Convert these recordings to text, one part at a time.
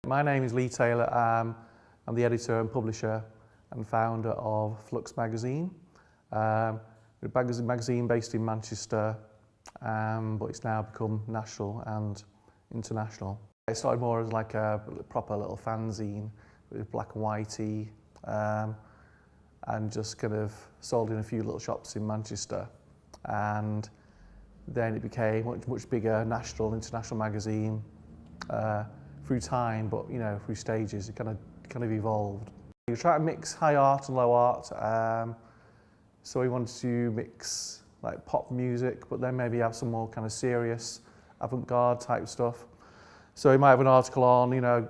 My name is Lee Taylor. I'm the editor and publisher and founder of Flux Magazine. We're a magazine based in Manchester, but it's now become national and international. It started more as like a proper little fanzine with black and whitey, and just kind of sold in a few little shops in Manchester. And then it became much bigger national, international magazine through time, but through stages. It kind of evolved. We try to mix high art and low art. So we wanted to mix like pop music, but then maybe have some more kind of serious avant-garde type stuff. So we might have an article on,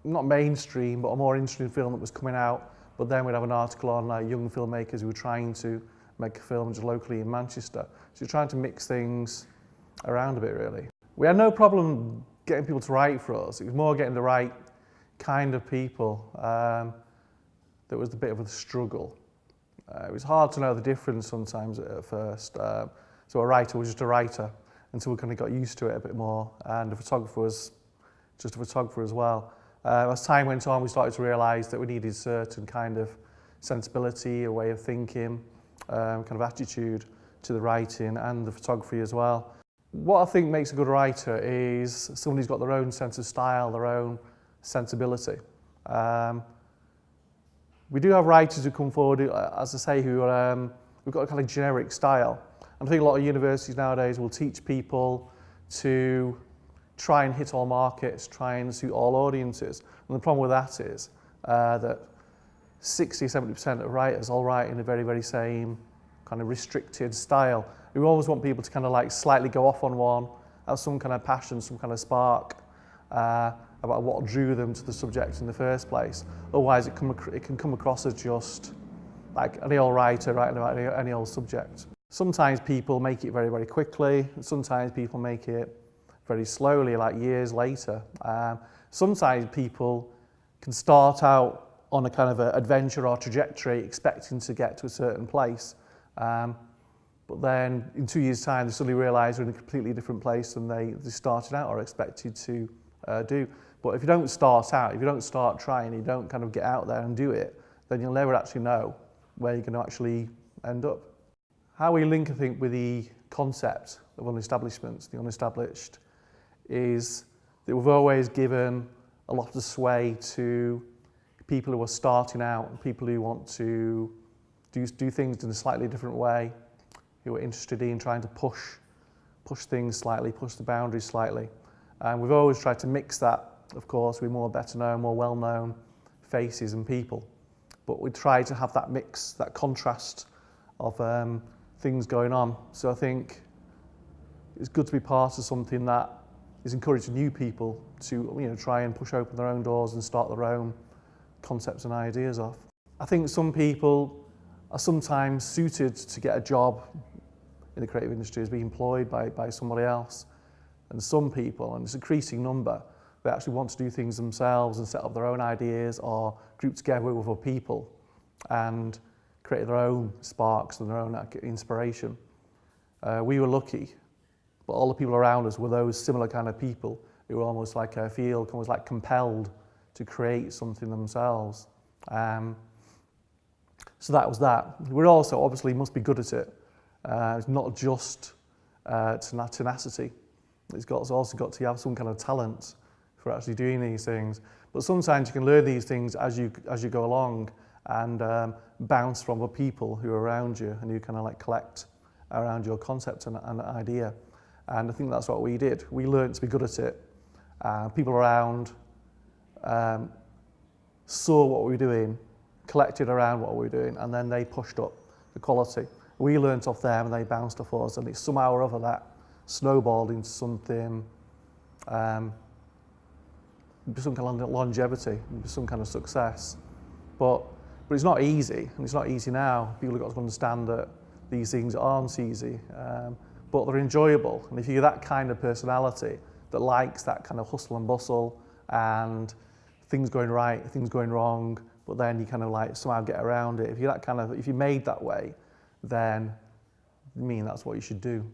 not mainstream, but a more interesting film that was coming out. But then we'd have an article on like young filmmakers who were trying to make a film just locally in Manchester. So we're trying to mix things around a bit, really. We had no problem getting people to write for us. It was more getting the right kind of people that was a bit of a struggle. It was hard to know the difference sometimes at first. So a writer was just a writer until we kind of got used to it a bit more, and a photographer was just a photographer as well. As time went on, we started to realise that we needed a certain kind of sensibility, a way of thinking, kind of attitude to the writing and the photography as well. What I think makes a good writer is someone who's got their own sense of style, their own sensibility. We do have writers who come forward, as I say, who we've got a kind of generic style. And I think a lot of universities nowadays will teach people to try and hit all markets, try and suit all audiences. And the problem with that is that 60-70% of writers all write in a very, very same kind of restricted style. We always want people to kind of like slightly go off on one, have some kind of passion, some kind of spark about what drew them to the subject in the first place. Otherwise, it can come across as just like any old writer writing about any old subject. Sometimes people make it very, very quickly. Sometimes people make it very slowly, like years later. Sometimes people can start out on a kind of an adventure or trajectory expecting to get to a certain place. But then in 2 years' time, they suddenly realise they're in a completely different place than they started out or expected to do. But if you don't start out, if you don't start trying, you don't kind of get out there and do it, then you'll never actually know where you're going to actually end up. How we link, I think, with the concept of unestablishments, the unestablished, is that we've always given a lot of sway to people who are starting out, people who want to do things in a slightly different way, who are interested in trying to push things slightly, push the boundaries slightly. And we've always tried to mix that, of course, with more better known, more well-known faces and people. But we try to have that mix, that contrast of things going on. So I think it's good to be part of something that is encouraging new people to try and push open their own doors and start their own concepts and ideas off. I think some people are sometimes suited to get a job in the creative industry as being employed by somebody else. And some people, and it's an increasing number, they actually want to do things themselves and set up their own ideas or group together with other people and create their own sparks and their own inspiration. We were lucky, but all the people around us were those similar kind of people who were almost like almost like compelled to create something themselves. So that was that. We also obviously must be good at it. It's not just tenacity. It's also got to have some kind of talent for actually doing these things. But sometimes you can learn these things as you go along and bounce from the people who are around you and you kind of like collect around your concept and idea. And I think that's what we did. We learned to be good at it. People around saw what we were doing, collected around what we were doing, and then they pushed up the quality. We learnt off them and they bounced off us, and it's somehow or other that snowballed into something, some kind of longevity, some kind of success. But it's not easy, and it's not easy now. People have got to understand that these things aren't easy, but they're enjoyable. And if you're that kind of personality that likes that kind of hustle and bustle and things going right, things going wrong, but then you kind of like somehow get around it. If you're made that way, then that's what you should do.